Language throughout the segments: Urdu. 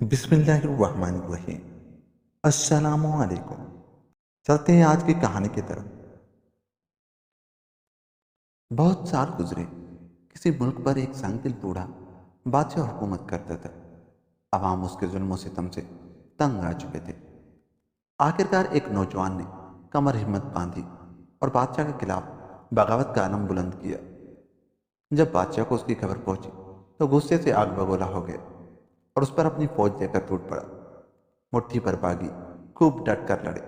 بسم اللہ الرحمن الرحیم۔ السلام علیکم۔ چلتے ہیں آج کی کہانی کی طرف۔ بہت سال گزرے، کسی ملک پر ایک سنگ دل بوڑھا بادشاہ حکومت کرتا تھا۔ عوام اس کے ظلم و ستم سے تنگ آ چکے تھے۔ آخرکار ایک نوجوان نے کمر ہمت باندھی اور بادشاہ کے خلاف بغاوت کا علم بلند کیا۔ جب بادشاہ کو اس کی خبر پہنچی تو غصے سے آگ بگولا ہو گیا اور اس پر اپنی فوج لے کر ٹوٹ پڑا۔ مٹھی پر باغی خوب ڈٹ کر لڑے،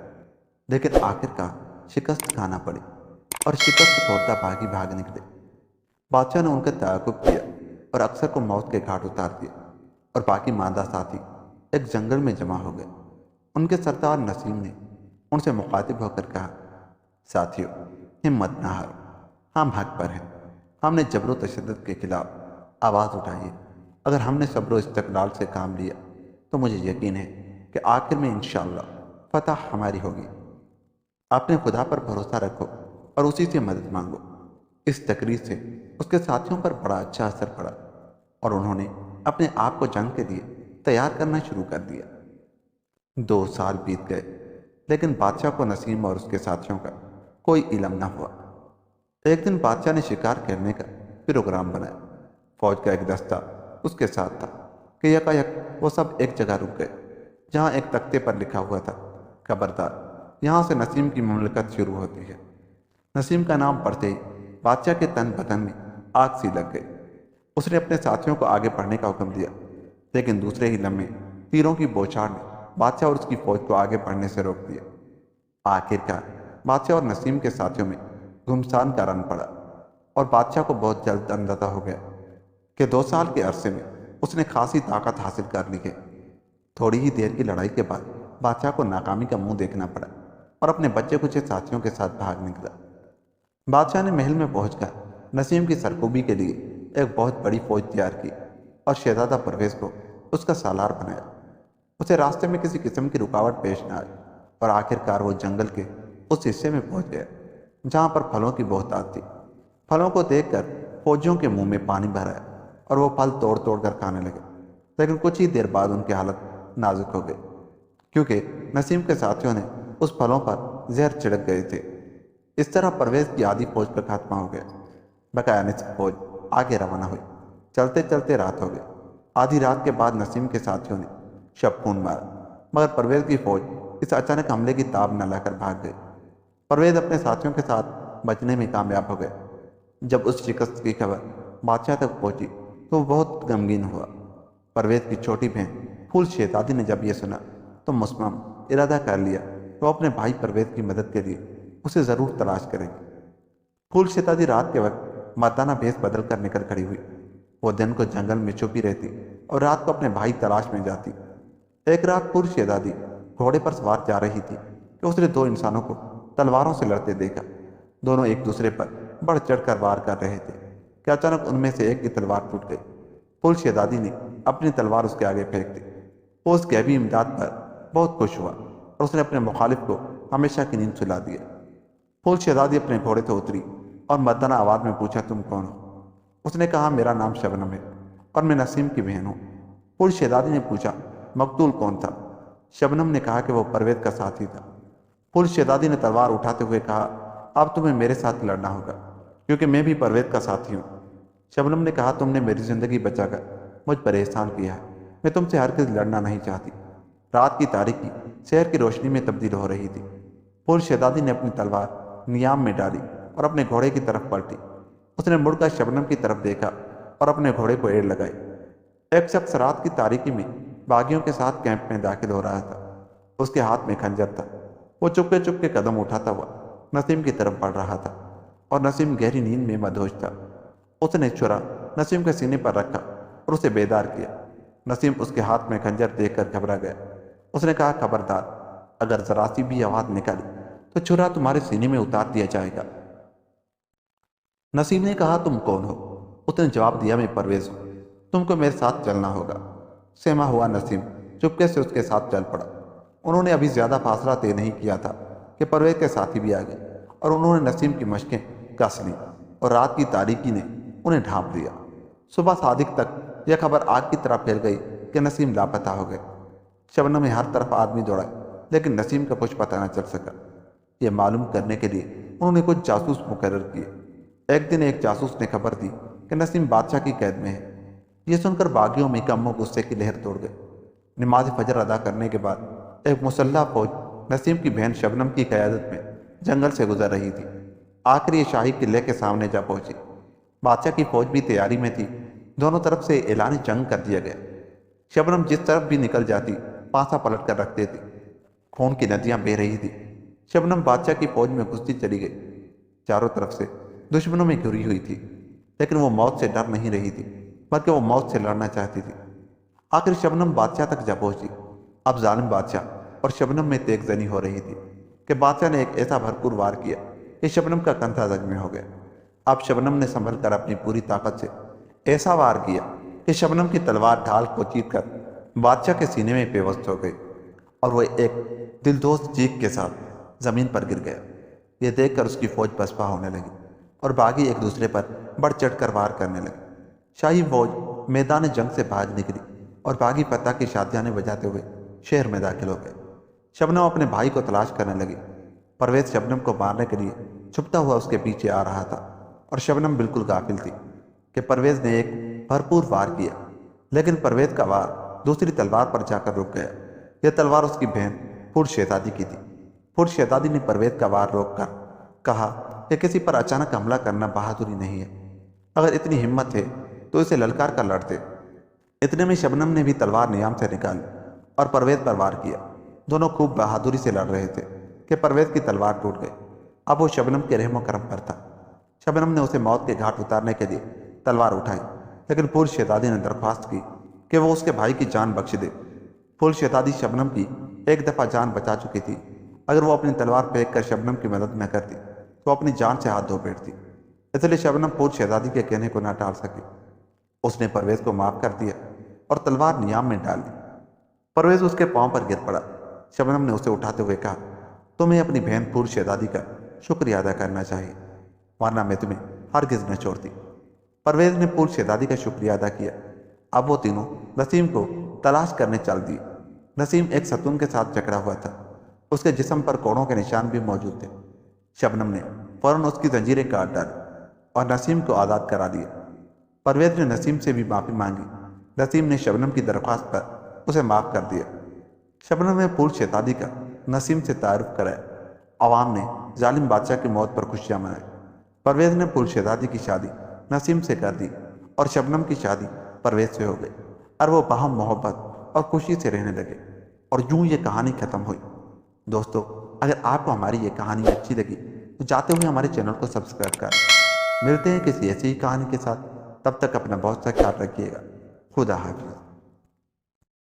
لیکن آخرکار شکست کھانا پڑی اور شکست کھولتا باغی بھاگ نکلے۔ بادشاہ نے ان کا تعاقب کیا اور اکثر کو موت کے گھاٹ اتار دیا، اور باقی ماندہ ساتھی ایک جنگل میں جمع ہو گئے۔ ان کے سردار نسیم نے ان سے مخاطب ہو کر کہا، ساتھیو، ہمت نہ ہارو، ہم حق پر ہیں۔ ہم نے جبر و تشدد کے خلاف آواز اٹھائی ہے۔ اگر ہم نے صبر و استقلال سے کام لیا تو مجھے یقین ہے کہ آخر میں انشاءاللہ فتح ہماری ہوگی۔ اپنے خدا پر بھروسہ رکھو اور اسی سے مدد مانگو۔ اس تقریر سے اس کے ساتھیوں پر بڑا اچھا اثر پڑا اور انہوں نے اپنے آپ کو جنگ کے لیے تیار کرنا شروع کر دیا۔ 2 سال بیت گئے، لیکن بادشاہ کو نسیم اور اس کے ساتھیوں کا کوئی علم نہ ہوا۔ ایک دن بادشاہ نے شکار کرنے کا پروگرام بنایا۔ فوج کا ایک دستہ اس کے ساتھ تھا کہ یکا وہ سب ایک جگہ رک گئے جہاں ایک تختے پر لکھا ہوا تھا، خبردار، یہاں سے نسیم کی مملکت شروع ہوتی ہے۔ نسیم کا نام پڑھتے ہی بادشاہ کے تن بدن میں آگ سی لگ گئی۔ اس نے اپنے ساتھیوں کو آگے بڑھنے کا حکم دیا، لیکن دوسرے ہی لمحے تیروں کی بوچھاڑ نے بادشاہ اور اس کی فوج کو آگے بڑھنے سے روک دیا۔ آخرکار بادشاہ اور نسیم کے ساتھیوں میں گھمسان کا رن پڑا، اور بادشاہ کو بہت جلد اندازہ ہو گیا کہ 2 سال کے عرصے میں اس نے خاصی طاقت حاصل کر لی ہے۔ تھوڑی ہی دیر کی لڑائی کے بعد بادشاہ کو ناکامی کا منہ دیکھنا پڑا اور اپنے بچے کچے ساتھیوں کے ساتھ بھاگ نکلا۔ بادشاہ نے محل میں پہنچ کر نسیم کی سرکوبی کے لیے ایک بہت بڑی فوج تیار کی اور شہزادہ پرویز کو اس کا سالار بنایا۔ اسے راستے میں کسی قسم کی رکاوٹ پیش نہ آئی اور آخرکار وہ جنگل کے اس حصے میں پہنچ گیا جہاں پر پھلوں کی بہتات تھی۔ پھلوں کو دیکھ کر فوجیوں کے منہ میں پانی بھر آیا اور وہ پھل توڑ توڑ کر کھانے لگے، لیکن کچھ ہی دیر بعد ان کی حالت نازک ہو گئی، کیونکہ نسیم کے ساتھیوں نے اس پھلوں پر زہر چھڑک گئے تھے۔ اس طرح پرویز کی آدھی فوج کا خاتمہ ہو گیا۔ بقایا نصف فوج آگے روانہ ہوئی۔ چلتے چلتے رات ہو گئی۔ آدھی رات کے بعد نسیم کے ساتھیوں نے شب خون مارا، مگر پرویز کی فوج اس اچانک حملے کی تاب نہ لا کر بھاگ گئی۔ پرویز اپنے ساتھیوں کے ساتھ بچنے میں کامیاب ہو گئے۔ جب اس شکست کی خبر بادشاہ تک پہنچی تو وہ بہت غمگین ہوا۔ پرویز کی چھوٹی بہن پھول شہزادی نے جب یہ سنا تو مصمم ارادہ کر لیا کہ وہ اپنے بھائی پرویز کی مدد کے لیے اسے ضرور تلاش کرے گی۔ پھول شہزادی رات کے وقت مردانہ بھیس بدل کر نکل کھڑی ہوئی۔ وہ دن کو جنگل میں چھپی رہتی اور رات کو اپنے بھائی تلاش میں جاتی۔ ایک رات پھول شہزادی گھوڑے پر سوار جا رہی تھی کہ اس نے 2 انسانوں کو تلواروں سے لڑتے دیکھا۔ دونوں ایک دوسرے پر بڑھ چڑھ کر وار کر رہے تھے کہ اچانک ان میں سے ایک کی تلوار ٹوٹ گئی۔ پھول شہزادی نے اپنی تلوار اس کے آگے پھینک دی۔ وہ اس غیبی امداد پر بہت خوش ہوا اور اس نے اپنے مخالف کو ہمیشہ کی نیند سلا دیا۔ پھول شہزادی اپنے گھوڑے سے اتری اور مردانہ آواز میں پوچھا، تم کون ہو؟ اس نے کہا، میرا نام شبنم ہے اور میں نسیم کی بہن ہوں۔ پھول شہزادی نے پوچھا، مقتول کون تھا؟ شبنم نے کہا کہ وہ پرویز کا ساتھی تھا۔ پھول شہزادی نے تلوار اٹھاتے ہوئے کہا، اب تمہیں میرے ساتھ لڑنا ہوگا کیونکہ میں بھی پرویز کا ساتھی ہوں۔ شبنم نے کہا، تم نے میری زندگی بچا کر مجھ پر احسان کیا ہے، میں تم سے ہرگز لڑنا نہیں چاہتی۔ رات کی تاریکی شہر کی روشنی میں تبدیل ہو رہی تھی۔ پھول شہزادی نے اپنی تلوار نیام میں ڈالی اور اپنے گھوڑے کی طرف پلٹی۔ اس نے مڑ کر شبنم کی طرف دیکھا اور اپنے گھوڑے کو ایڑ لگائی۔ ایک شخص رات کی تاریکی میں باغیوں کے ساتھ کیمپ میں داخل ہو رہا تھا۔ اس کے ہاتھ میں خنجر تھا۔ وہ چپکے چپکے قدم اٹھاتا ہوا نسیم کی طرف بڑھ رہا تھا اور نسیم گہری نیند میں مدہوش تھا۔ اس نے چھرا نسیم کے سینے پر رکھا اور اسے بیدار کیا۔ نسیم اس کے ہاتھ میں خنجر دیکھ کر گھبرا گیا۔ اس نے کہا، خبردار، اگر ذرا سی بھی آواز نکالی تو چھرا تمہارے سینے میں اتار دیا جائے گا۔ نسیم نے کہا، تم کون ہو؟ اس نے جواب دیا، میں پرویز ہوں، تم کو میرے ساتھ چلنا ہوگا۔ سہما ہوا نسیم چپکے سے اس کے ساتھ چل پڑا۔ انہوں نے ابھی زیادہ فاصلہ طے نہیں کیا تھا کہ پرویز کے ساتھی بھی آ گئے اور انہوں نے نسیم کی مشقیں کس لیں اور رات کی تاریکی نے انہیں ڈھانپ لیا۔ صبح صادق تک یہ خبر آگ کی طرح پھیل گئی کہ نسیم لاپتہ ہو گئے۔ شبنم میں ہر طرف آدمی دوڑا لیکن نسیم کا کچھ پتہ نہ چل سکا۔ یہ معلوم کرنے کے لیے انہوں نے کچھ جاسوس مقرر کیے۔ ایک دن ایک جاسوس نے خبر دی کہ نسیم بادشاہ کی قید میں ہے۔ یہ سن کر باغیوں میں کم و غصے کی لہر توڑ گئے۔ نماز فجر ادا کرنے کے بعد ایک مسلح فوج نسیم کی بہن شبنم کی قیادت میں جنگل سے گزر رہی تھی۔ آخر یہ شاہی قلعے کے سامنے جا پہنچی۔ بادشاہ کی فوج بھی تیاری میں تھی۔ دونوں طرف سے اعلان جنگ کر دیا گیا۔ شبنم جس طرف بھی نکل جاتی پانسا پلٹ کر رکھتے تھی۔ خون کی ندیاں بہہ رہی تھی۔ شبنم بادشاہ کی فوج میں گھستی چلی گئی۔ چاروں طرف سے دشمنوں میں گھری ہوئی تھی، لیکن وہ موت سے ڈر نہیں رہی تھی بلکہ وہ موت سے لڑنا چاہتی تھی۔ آخر شبنم بادشاہ تک جا پہنچی۔ اب ظالم بادشاہ اور شبنم میں تیغ زنی ہو رہی تھی کہ بادشاہ نے ایک ایسا بھرپور وار کیا کہ شبنم کا کندھا زخمی ہو گیا۔ اب شبنم نے سنبھل کر اپنی پوری طاقت سے ایسا وار کیا کہ شبنم کی تلوار ڈھال کو چیر کر بادشاہ کے سینے میں پیوست ہو گئی اور وہ ایک دلدوز چیخ کے ساتھ زمین پر گر گیا۔ یہ دیکھ کر اس کی فوج پسپا ہونے لگی اور باغی ایک دوسرے پر بڑھ چڑھ کر وار کرنے لگے۔ شاہی فوج میدان جنگ سے بھاگ نکلی اور باغی فتح کی شادیانے بجاتے ہوئے شہر میں داخل ہو گئے۔ شبنم اپنے بھائی کو تلاش کرنے لگی۔ پرویز شبنم کو مارنے کے لیے چھپتا ہوا اس کے پیچھے آ رہا تھا اور شبنم بالکل غافل تھی کہ پرویز نے ایک بھرپور وار کیا، لیکن پرویز کا وار دوسری تلوار پر جا کر رک گیا۔ یہ تلوار اس کی بہن پھوڑ شہزادی کی تھی۔ پھوڑ شہزادی نے پرویز کا وار روک کر کہا کہ کسی پر اچانک حملہ کرنا بہادری نہیں ہے، اگر اتنی ہمت ہے تو اسے للکار کر لڑتے۔ اتنے میں شبنم نے بھی تلوار نیام سے نکالی اور پرویز پر وار کیا۔ دونوں خوب بہادری سے لڑ رہے تھے کہ پرویز کی تلوار ٹوٹ گئی۔ اب وہ شبنم کے رحم و کرم پر تھا۔ شبنم نے اسے موت کے گھاٹ اتارنے کے لیے تلوار اٹھائی، لیکن پھول شہزادی نے درخواست کی کہ وہ اس کے بھائی کی جان بخش دے۔ پھول شہزادی شبنم کی ایک دفعہ جان بچا چکی تھی۔ اگر وہ اپنی تلوار پھینک کر شبنم کی مدد نہ کرتی تو اپنی جان سے ہاتھ دھو بیٹھتی، اس لیے شبنم پھول شہزادی کے کہنے کو نہ ٹال سکی۔ اس نے پرویز کو معاف کر دیا اور تلوار نیام میں ڈال دی۔ پرویز اس کے پاؤں پر گر پڑا۔ شبنم نے اسے اٹھاتے ہوئے کہا، تمہیں اپنی بہن پھول شہزادی کا شکریہ ادا کرنا چاہیے، ورنہ میں تمہیں ہرگز نہ چھوڑتی۔ پرویز نے پھول شہزادی کا شکریہ ادا کیا۔ اب وہ تینوں نسیم کو تلاش کرنے چل دیے۔ نسیم ایک ستون کے ساتھ جکڑا ہوا تھا۔ اس کے جسم پر کوڑوں کے نشان بھی موجود تھے۔ شبنم نے فوراً اس کی زنجیریں کاٹ ڈالی اور نسیم کو آزاد کرا دیا۔ پرویز نے نسیم سے بھی معافی مانگی۔ نسیم نے شبنم کی درخواست پر اسے معاف کر دیا۔ شبنم نے پھول شہزادی کا نسیم سے تعارف کرایا۔ عوام نے ظالم بادشاہ کی موت پر خوشیاں منائی۔ پرویز نے پھول شہزادی کی شادی نسیم سے کر دی اور شبنم کی شادی پرویز سے ہو گئی اور وہ باہم محبت اور خوشی سے رہنے لگے۔ اور یوں یہ کہانی ختم ہوئی۔ دوستو، اگر آپ کو ہماری یہ کہانی اچھی لگی تو جاتے ہوئے ہمارے چینل کو سبسکرائب کریں۔ ملتے ہیں کسی ایسی ہی کہانی کے ساتھ، تب تک اپنا بہت سا خیال رکھیے گا۔ خدا حافظ۔